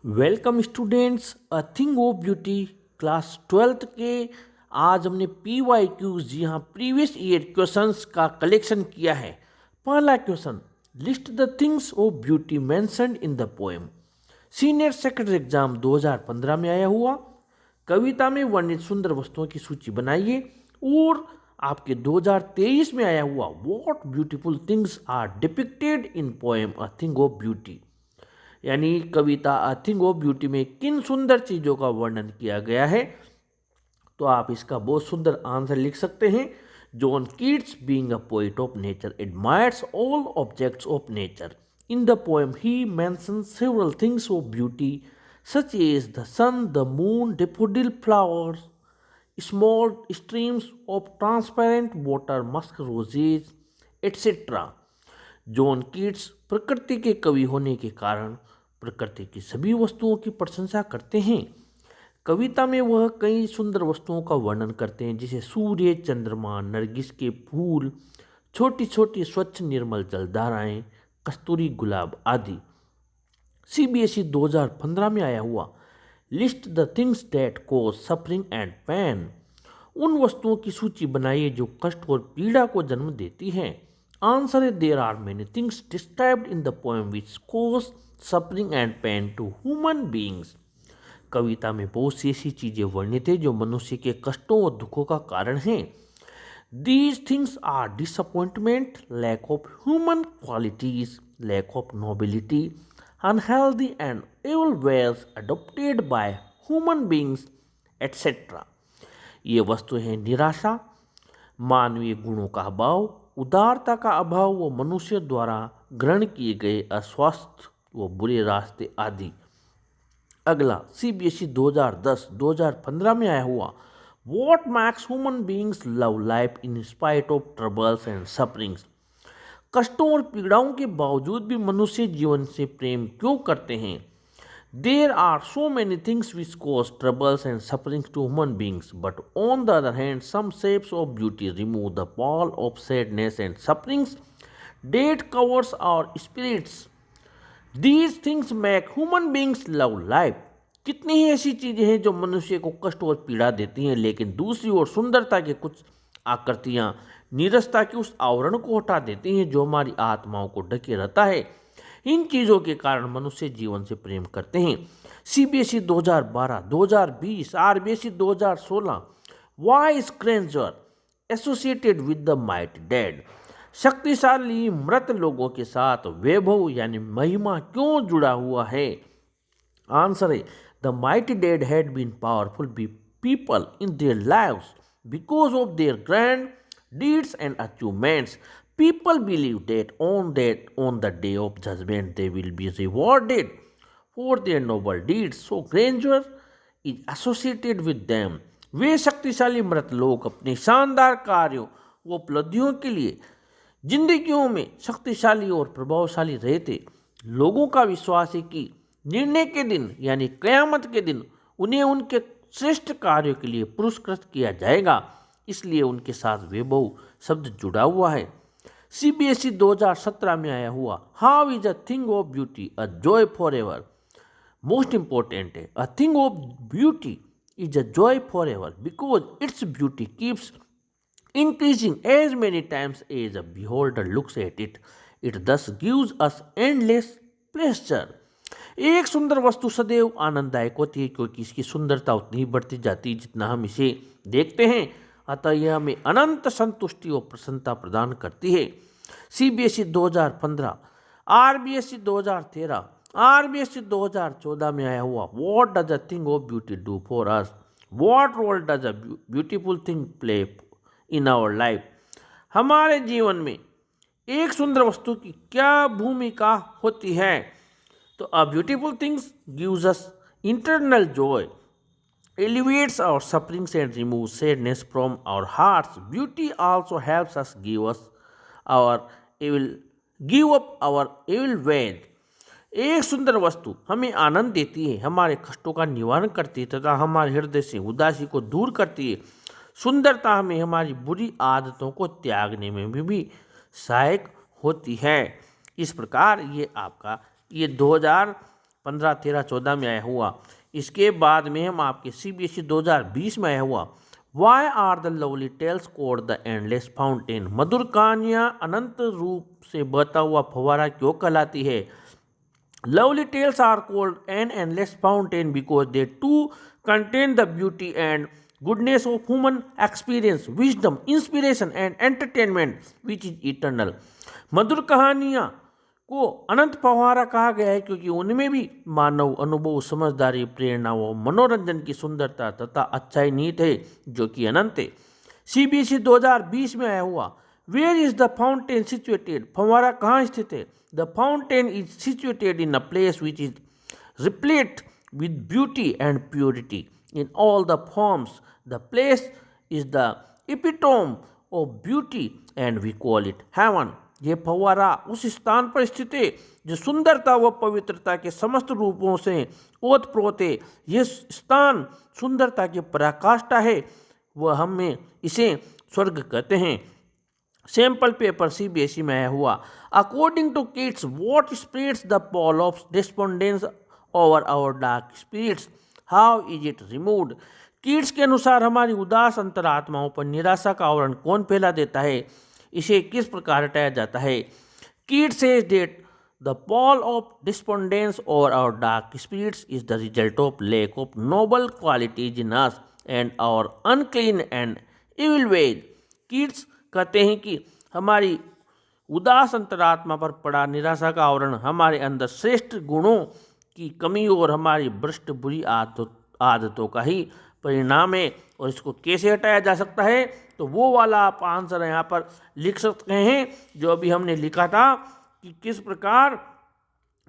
Welcome students, a thing of beauty class 12th के आज हमने पी वाई क्यूज जी हाँ प्रीवियस ईयर क्वेश्चंस का कलेक्शन किया है। पहला question, list the things of beauty mentioned in the poem. Senior secondary exam 2015 में आया हुआ कविता में वर्णित सुंदर वस्तुओं की सूची बनाइए। और आपके 2023 में आया हुआ what beautiful things are depicted in poem a thing of beauty, यानी कविता अ थिंग ऑफ ब्यूटी में किन सुंदर चीज़ों का वर्णन किया गया है। तो आप इसका बहुत सुंदर आंसर लिख सकते हैं। John Keats being a poet of nature admires all objects of nature. In the poem he mentions several things of beauty such as the sun, the moon, daffodil flowers, small streams of transparent water, musk roses, etc. John Keats प्रकृति के कवि होने के कारण प्रकृति की सभी वस्तुओं की प्रशंसा करते हैं। कविता में वह कई सुंदर वस्तुओं का वर्णन करते हैं, जैसे सूर्य, चंद्रमा, नरगिस के फूल, छोटी छोटी स्वच्छ निर्मल जलधाराएं, कस्तूरी गुलाब आदि। सीबीएसई 2015 में आया हुआ list the things that cause suffering and pain. उन वस्तुओं की सूची बनाइए जो कष्ट और पीड़ा को जन्म देती हैं। आंसर है there are many things described in the poem which cause suffering and pain to human beings. कविता में बहुत सी ऐसी चीजें वर्णित है जो मनुष्य के कष्टों और दुखों का कारण हैं। These things are disappointment, lack of human qualities, lack of nobility, unhealthy and evil ways adopted by human beings, etc. ये वस्तु है निराशा, मानवीय गुणों का अभाव, उदारता का अभाव व मनुष्य द्वारा ग्रहण किए गए अस्वस्थ व बुरे रास्ते आदि। अगला सीबीएसई 2010-2015 में आया हुआ what max human beings love life in spite of troubles and sufferings. कष्टों और पीड़ाओं के बावजूद भी मनुष्य जीवन से प्रेम क्यों करते हैं। There are so many things which cause troubles and sufferings to human beings, but on the other hand some shapes of beauty remove the pall of sadness and sufferings that covers our spirits. These things make human beings love life. कितनी ही ऐसी चीजें हैं जो मनुष्य को कष्ट और पीड़ा देती हैं, लेकिन दूसरी ओर सुंदरता के कुछ आकृतियां नीरसता के उस आवरण को हटा देती हैं जो हमारी आत्माओं को ढके रहता है। इन चीज़ों के कारण मनुष्य जीवन से प्रेम करते हैं। CBSE 2012, 2020, RBSE 2016 why grandeur associated with the mighty dead. शक्तिशाली मृत लोगों के साथ वैभव यानी महिमा क्यों जुड़ा हुआ है। आंसर है the mighty dead had been powerful people in their lives because of their grand deeds and achievements. People believe that on the day of judgment they will be rewarded for their noble deeds. So grandeur is associated with them. वे शक्तिशाली मृत लोग अपने शानदार कार्यों व उपलब्धियों के लिए जिंदगियों में शक्तिशाली और प्रभावशाली रहे थे। लोगों का विश्वास है कि निर्णय के दिन यानी कयामत के दिन उन्हें उनके श्रेष्ठ कार्यों के लिए पुरस्कृत किया जाएगा, इसलिए उनके साथ वैभव शब्द जुड़ा हुआ है। सीबीएसई 2017 में आया हुआ how is a thing of beauty a joy forever. Most important है, a thing of beauty is a joy forever because its beauty keeps increasing as many times as a beholder looks at it. It thus gives us endless pleasure. एक सुंदर वस्तु सदैव आनंददायक होती है क्योंकि इसकी सुंदरता उतनी ही बढ़ती जाती है जितना हम इसे देखते हैं। अतः यह हमें अनंत संतुष्टि और प्रसन्नता प्रदान करती है। सीबीएसई 2015, आरबीएसई 2013, आरबीएसई 2014 में आया हुआ what does a thing of beauty do for us. What role does a beautiful thing play in our life. हमारे जीवन में एक सुंदर वस्तु की क्या भूमिका होती है। तो a beautiful things gives us internal joy, alleviates our sufferings and removes sadness from our hearts. Beauty also helps us our evil, give up our evil ways. एक सुंदर वस्तु हमें आनंद देती है, हमारे कष्टों का निवारण करती है तथा हमारे हृदय से उदासी को दूर करती है। सुंदरता हमें हमारी बुरी आदतों को त्यागने में भी सहायक होती है। इस प्रकार ये आपका ये 2000 15, 13, 14 में आया हुआ। इसके बाद में हम आपके CBSE 2020 में आया हुआ why are the lovely tales called the endless fountain, मधुर कहानियाँ अनंत रूप से बहता हुआ फव्वारा क्यों कहलाती है। Lovely tales are called an endless fountain because they to contain the beauty and goodness of human experience, wisdom, inspiration and entertainment which is eternal। मधुर कहानियाँ को अनंत फव्वारा कहा गया है क्योंकि उनमें भी मानव अनुभव, समझदारी, प्रेरणाओं, मनोरंजन की सुंदरता तथा अच्छाई निहित है जो कि अनंत है। CBSE 2020 में आया हुआ where is the fountain situated, फव्वारा कहाँ स्थित है। The fountain is situated in a place which is replete with beauty and purity in all the forms। The place is the epitome of beauty and we call it heaven। ये फव्वारा उस स्थान पर स्थित है जो सुंदरता व पवित्रता के समस्त रूपों से ओतप्रोत है। ये स्थान सुंदरता की पराकाष्ठा है, वह हमें इसे स्वर्ग कहते हैं। सैंपल पेपर CBSE में आया हुआ according to Keats what spreads the pall of despondence over our dark spirits, how is it removed. Keats के अनुसार हमारी उदास अंतरात्माओं पर निराशा का आवरण कौन फैला देता है, इसे किस प्रकार हटाया जाता है। Keats says that the pall of despondence over our dark spirits is the result of lack of noble qualities in us and our unclean and evil ways. Keats कहते हैं कि हमारी उदास अंतरात्मा पर पड़ा निराशा का आवरण हमारे अंदर श्रेष्ठ गुणों की कमी और हमारी भ्रष्ट बुरी आदतों का ही परिणाम है। और इसको कैसे हटाया जा सकता है, तो वो वाला आप आंसर यहाँ पर लिख सकते हैं जो अभी हमने लिखा था कि किस प्रकार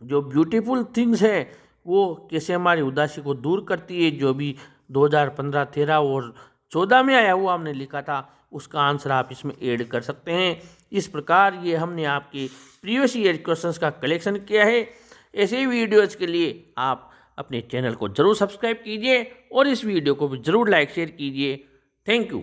जो ब्यूटीफुल थिंग्स है वो कैसे हमारी उदासी को दूर करती है, जो भी 2015, 13 और 14 में आया हुआ हमने लिखा था, उसका आंसर आप इसमें ऐड कर सकते हैं। इस प्रकार ये हमने आपके प्रीवियस ईयर क्वेश्चंस का कलेक्शन किया है। ऐसे ही वीडियोज़ के लिए आप अपने चैनल को जरूर सब्सक्राइब कीजिए और इस वीडियो को भी जरूर लाइक शेयर कीजिए। Thank you.